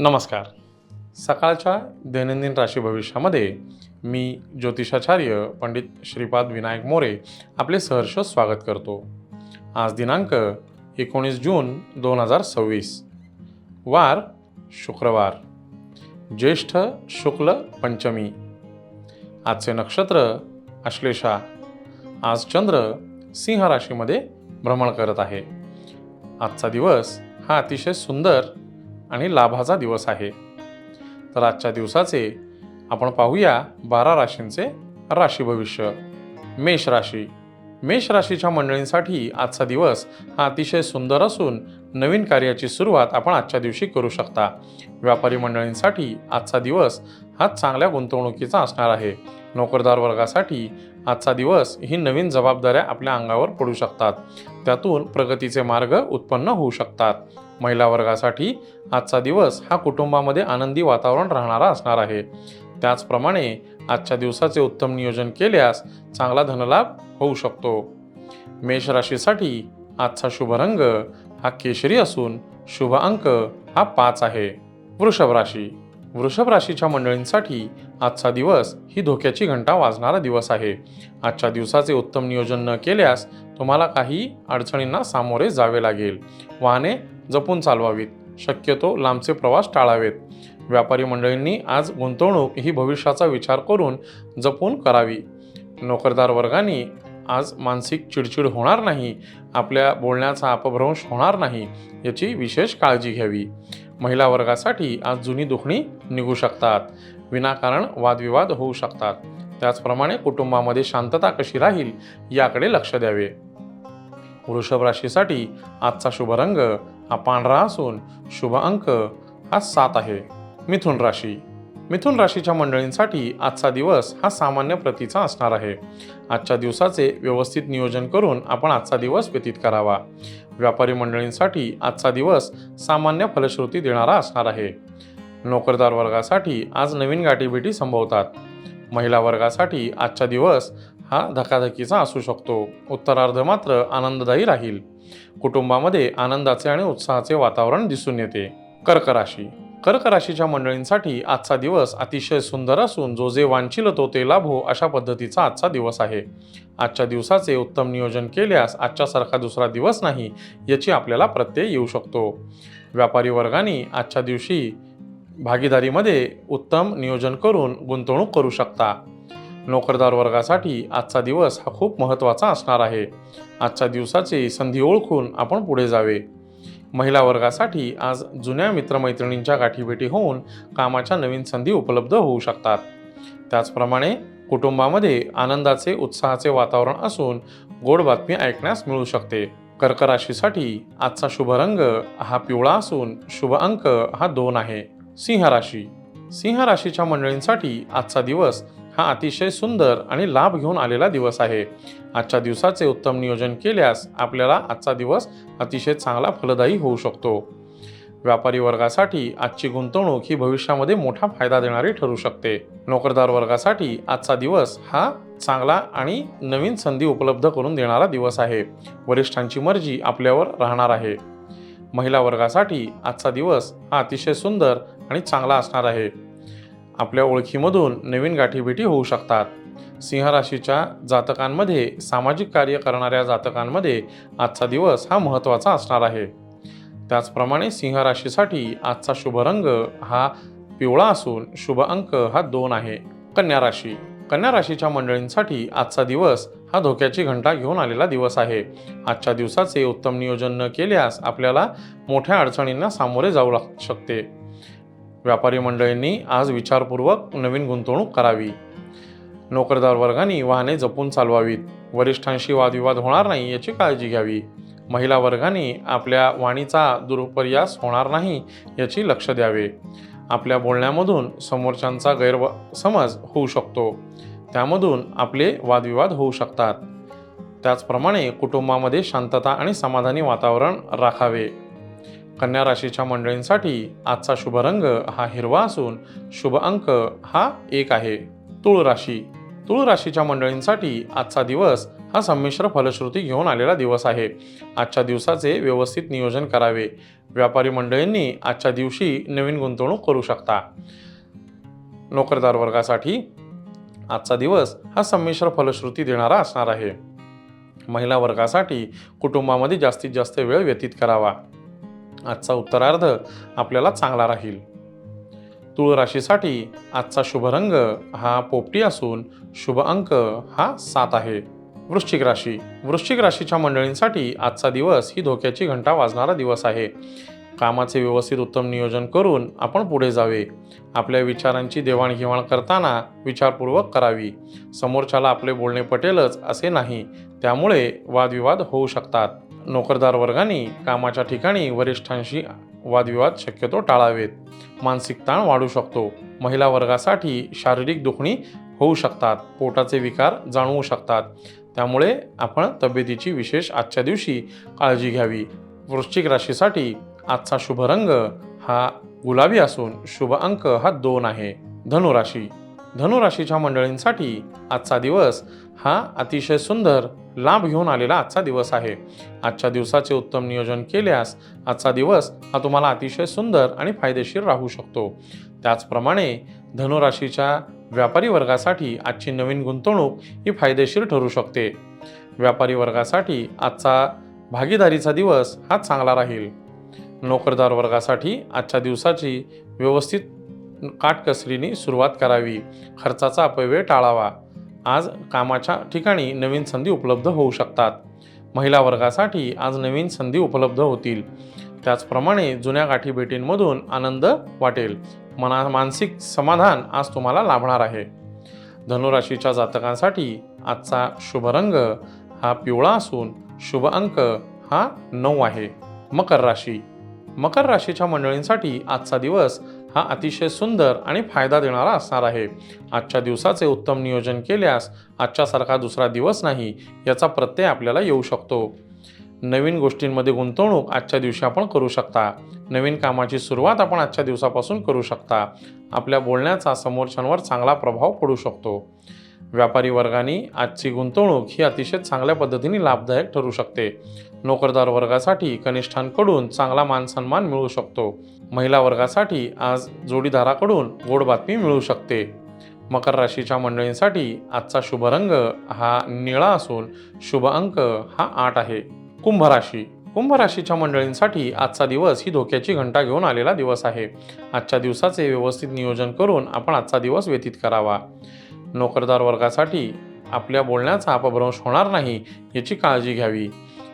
नमस्कार. सकाळच्या दैनंदिन राशी भविष्यामध्ये मी ज्योतिषाचार्य पंडित श्रीपाद विनायक मोरे आपले सहर्ष स्वागत करतो. आज दिनांक 19 जून 2026, वार शुक्रवार, ज्येष्ठ शुक्ल पंचमी. आजचे नक्षत्र आश्लेषा. आज चंद्र सिंह राशीमध्ये भ्रमण करत आहे. आजचा दिवस हा अतिशय सुंदर आणि लाभाचा दिवस आहे. तर आजच्या दिवसाचे आपण पाहूया 12 राशींचे राशी भविष्य. मेष राशी. मेष राशीच्या मंडळींसाठी आजचा दिवस हा अतिशय सुंदर असून नवीन कार्याची सुरुवात आपण आजच्या दिवशी करू शकता. व्यापारी मंडळींसाठी आजचा दिवस हा चांगल्या गुंतवणुकीचा असणार आहे. नोकरदार वर्गासाठी आजचा दिवस ही नवीन जबाबदाऱ्या आपल्या अंगावर पडू शकतात. त्यातून प्रगतीचे मार्ग उत्पन्न होऊ शकतात. महिला वर्गासाठी आजचा दिवस हा कुटुंबामध्ये आनंदी वातावरण राहणारा असणार आहे. त्याचप्रमाणे आजच्या दिवसाचे उत्तम नियोजन केल्यास चांगला धनलाभ होऊ शकतो. मेष राशीसाठी आजचा शुभ रंग हा केशरी असून शुभ अंक हा 5 आहे. वृषभ राशी. वृषभ राशीच्या मंडळींसाठी आजचा दिवस ही धोक्याची घंटा वाजणारा दिवस आहे. आजच्या दिवसाचे उत्तम नियोजन न केल्यास तुम्हाला काही अडचणींना सामोरे जावे लागेल. वाहने जपून चालवावीत. शक्यतो लांबचे प्रवास टाळावेत. व्यापारी मंडळींनी आज गुंतवणूक ही भविष्याचा विचार करून जपून करावी. नोकरदार वर्गाने आज मानसिक चिडचिड होणार नाही, आपल्या बोलण्याचा अपभ्रंश होणार नाही याची विशेष काळजी घ्यावी. महिला वर्गासाठी आज जुनी दुखणी निघू शकतात. विनाकारण वादविवाद होऊ शकतात. त्याचप्रमाणे कुटुंबामध्ये शांतता कशी राहील याकडे लक्ष द्यावे. वृषभ राशीसाठी आजचा शुभ रंग हा पांढरा असून शुभ अंक हा 7 आहे. मिथुन राशी. मिथुन राशीच्या मंडळींसाठी आजचा दिवस हा सामान्य प्रतीचा असणार आहे. आजच्या दिवसाचे व्यवस्थित नियोजन करून आपण आजचा दिवस व्यतीत करावा. व्यापारी मंडळींसाठी आजचा दिवस सामान्य फलश्रुती देणारा असणार आहे. नोकरदार वर्गासाठी आज नवीन गाठीभेटी संभवतात. महिला वर्गासाठी आजचा दिवस हा धकाधकीचा असू शकतो. उत्तरार्ध मात्र आनंददायी राहील. कुटुंबामध्ये आनंदाचे आणि उत्साहाचे वातावरण दिसून येते. कर्क राशी. कर्क राशीच्या मंडळींसाठी आजचा दिवस अतिशय सुंदर असून जो जे वांछिल तो ते लाभो अशा पद्धतीचा आजचा दिवस आहे. आजच्या दिवसाचे उत्तम नियोजन केल्यास आजच्यासारखा दुसरा दिवस नाही याची आपल्याला प्रत्यय येऊ शकतो. व्यापारी वर्गाने आजच्या दिवशी भागीदारीमध्ये उत्तम नियोजन करून गुंतवणूक करू शकता. नोकरदार वर्गासाठी आजचा दिवस हा खूप महत्त्वाचा असणार आहे. आजच्या दिवसाची संधी ओळखून आपण पुढे जावे. महिला वर्गासाठी आज जुन्या मित्रमैत्रिणींच्या गाठीभेटी होऊन कामाच्या नवीन संधी उपलब्ध होऊ शकतात. त्याचप्रमाणे कुटुंबामध्ये आनंदाचे उत्साहाचे वातावरण असून गोड बातमी ऐकण्यास मिळू शकते. कर्क राशीसाठी आजचा शुभ रंग हा पिवळा असून शुभ अंक हा 2 आहे. सिंह राशी. सिंह राशीच्या मंडळींसाठी आजचा दिवस हा अतिशय सुंदर आणि लाभ घेऊन आलेला दिवस आहे. आजच्या दिवसाचे उत्तम नियोजन केल्यास आपल्याला आजचा दिवस अतिशय चांगला फलदायी होऊ शकतो. व्यापारी वर्गासाठी आजची गुंतवणूक ही भविष्यामध्ये मोठा फायदा देणारी ठरू शकते. नोकरदार वर्गासाठी आजचा दिवस हा चांगला आणि नवीन संधी उपलब्ध करून देणारा दिवस आहे. वरिष्ठांची मर्जी आपल्यावर राहणार आहे. महिला वर्गासाठी आजचा दिवस हा अतिशय सुंदर आणि चांगला असणार आहे. आपल्या ओळखीमधून नवीन गाठीभेटी होऊ शकतात. सिंह राशीच्या जातकांमध्ये सामाजिक कार्य करणाऱ्या जातकांमध्ये आजचा दिवस हा महत्त्वाचा असणार आहे. त्याचप्रमाणे सिंह राशीसाठी आजचा शुभ रंग हा पिवळा असून शुभ अंक हा 2 आहे. कन्या राशी. कन्या राशीच्या मंडळींसाठी आजचा दिवस हा धोक्याची घंटा घेऊन आलेला दिवस आहे. आजच्या दिवसाचे उत्तम नियोजन न केल्यास आपल्याला मोठ्या अडचणींना सामोरे जाऊ शकते. व्यापारी मंडळींनी आज विचारपूर्वक नवीन गुंतवणूक करावी. नोकरदार वर्गाने वाहने जपून चालवावीत. वरिष्ठांशी वादविवाद होणार नाही याची काळजी घ्यावी. महिला वर्गाने आपल्या वाणीचा दुरुपयोग होणार नाही याची लक्ष द्यावे. आपल्या बोलण्यामधून समोरच्यांचा गैरसमज होऊ शकतो. त्यामधून आपले वादविवाद होऊ शकतात. त्याचप्रमाणे कुटुंबामध्ये शांतता आणि समाधानी वातावरण राखावे. कन्या राशीच्या मंडळींसाठी आजचा शुभ रंग हा हिरवा असून शुभ अंक हा 1 आहे. तुळ राशी. तुळ राशीच्या मंडळींसाठी आजचा दिवस हा संमिश्र फलश्रुती घेऊन आलेला दिवस आहे. आजच्या दिवसाचे व्यवस्थित नियोजन करावे. व्यापारी मंडळींनी आजच्या दिवशी नवीन गुंतवणूक करू शकता. नोकरदार वर्गासाठी आजचा दिवस हा संमिश्र फलश्रुती देणारा असणार आहे. महिला वर्गासाठी कुटुंबामध्ये जास्तीत जास्त वेळ व्यतीत करावा. आजचा उत्तरार्ध आपल्याला चांगला राहील. तुळ राशीसाठी आजचा शुभ रंग हा पोपटी असून शुभ अंक हा 7 आहे. वृश्चिक राशीच्या मंडळींसाठी आजचा दिवस ही धोक्याची घंटा वाजणारा दिवस आहे. कामाचे व्यवस्थित उत्तम नियोजन करून आपण पुढे जावे. आपल्या विचारांची देवाणघेवाण करताना विचारपूर्वक करावी. समोरच्याला आपले बोलणे पटेलच असे नाही, त्यामुळे वादविवाद होऊ शकतात. नोकरदार वर्गाने कामाच्या ठिकाणी वरिष्ठांशी वादविवाद शक्यतो टाळावेत. मानसिक ताण वाढू शकतो. महिला वर्गासाठी शारीरिक दुखणी होऊ शकतात. पोटाचे विकार जाणवू शकतात, त्यामुळे आपण तब्येतीची विशेष आजच्या दिवशी काळजी घ्यावी. वृश्चिक राशीसाठी आजचा शुभ रंग हा गुलाबी असून शुभ अंक हा 2 आहे. धनुराशीच्या मंडळींसाठी आजचा दिवस हा अतिशय सुंदर लाभ घेऊन आलेला आजचा दिवस आहे. आजच्या दिवसाचे उत्तम नियोजन केल्यास आजचा दिवस हा तुम्हाला अतिशय सुंदर आणि फायदेशीर राहू शकतो. त्याचप्रमाणे धनुराशीच्या व्यापारी वर्गासाठी आजची नवीन गुंतवणूक ही फायदेशीर ठरू शकते. व्यापारी वर्गासाठी आजचा भागीदारीचा दिवस हा चांगला राहील. नोकरदार वर्गासाठी आजच्या दिवसाची व्यवस्थित काटकसरीने सुरुवात करावी. खर्चाचा अपव्यय टाळावा. आज कामाच्या ठिकाणी नवीन संधी उपलब्ध होऊ शकतात. महिला वर्गासाठी आज नवीन संधी उपलब्ध होतील. त्याचप्रमाणे जुन्या गाठी भेटींमधून आनंद वाटेल. मानसिक समाधान आज तुम्हाला लाभणार आहे. धनुराशीच्या जातकांसाठी आजचा शुभ रंग हा पिवळा असून शुभ अंक हा 9 आहे. मकर राशीच्या मंडळींसाठी आजचा दिवस हा अतिशय सुंदर आणि फायदा देणारा असणार आहे. आजच्या दिवसाचे उत्तम नियोजन केल्यास आजच्यासारखा दुसरा दिवस नाही याचा प्रत्यय आपल्याला येऊ शकतो. नवीन गोष्टींमध्ये गुंतवणूक आजच्या दिवशी आपण करू शकता. नवीन कामाची सुरुवात आपण आजच्या दिवसापासून करू शकता. आपल्या बोलण्याचा समोरच्यांवर चांगला प्रभाव पडू शकतो. व्यापारी वर्गाने आजची गुंतवणूक ही अतिशय चांगल्या पद्धतीने लाभदायक ठरू शकते. नोकरदार वर्गासाठी कनिष्ठांकडून चांगला मानसन्मान मिळू शकतो. महिला वर्गासाठी आज जोडीदाराकडून गोड बातमी मिळू शकते. मकर राशीच्या मंडळींसाठी आजचा शुभ रंग हा निळा असून शुभ अंक हा 8 आहे. कुंभ राशीच्या मंडळींसाठी आजचा दिवस ही धोक्याची घंटा घेऊन आलेला दिवस आहे. आजच्या दिवसाचे व्यवस्थित नियोजन करून आपण आजचा दिवस व्यतीत करावा. नोकरदार वर्गासाठी आपल्या बोलण्याचा अपभ्रंश होणार नाही याची काळजी घ्यावी.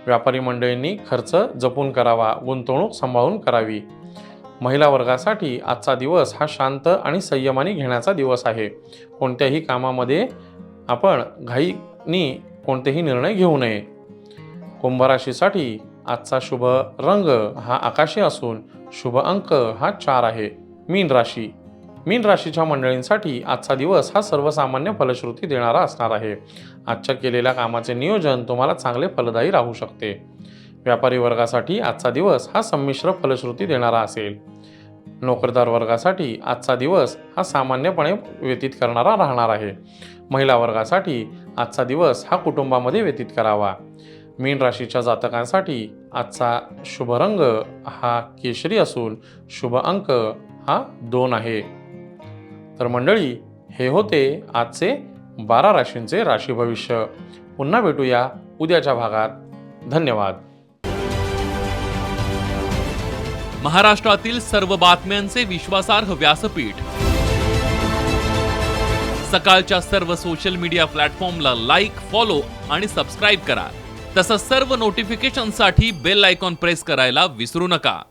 व्यापारी मंडळींनी खर्च जपून करावा. गुंतवणूक सांभाळून करावी. महिला वर्गासाठी आजचा दिवस हा शांत आणि संयमाने घेण्याचा दिवस आहे. कोणत्याही कामामध्ये आपण घाईने कोणतेही निर्णय घेऊ नये. कुंभ राशीसाठी आजचा शुभ रंग हा आकाशी असून शुभ अंक हा 4 आहे. मीन राशीच्या मंडळींसाठी आजचा दिवस हा सर्वसामान्य फलश्रुती देणारा असणार आहे. आजच्या केलेल्या कामाचे नियोजन तुम्हाला चांगले फलदायी राहू शकते. व्यापारी वर्गासाठी आजचा दिवस हा संमिश्र फलश्रुती देणारा असेल. नोकरदार वर्गासाठी आजचा दिवस हा सामान्यपणे व्यतीत करणारा राहणार आहे. महिला वर्गासाठी आजचा दिवस हा कुटुंबामध्ये व्यतीत करावा. मीन राशीच्या जातकांसाठी आजचा शुभ रंग हा केशरी असून शुभ अंक हा 2 आहे. तर मंडळी, हे होते आजचे 12 राशींचे राशी भविष्य. पुन्हा भेटूया उद्याच्या भागात. धन्यवाद. महाराष्ट्रातील सर्व बातम्यांचे विश्वासार्ह व्यासपीठ. सकाळच्या सर्व सोशल मीडिया प्लॅटफॉर्मला लाईक, फॉलो आणि सबस्क्राईब करा. तसंच सर्व नोटिफिकेशनसाठी बेल आयकॉन प्रेस करायला विसरू नका.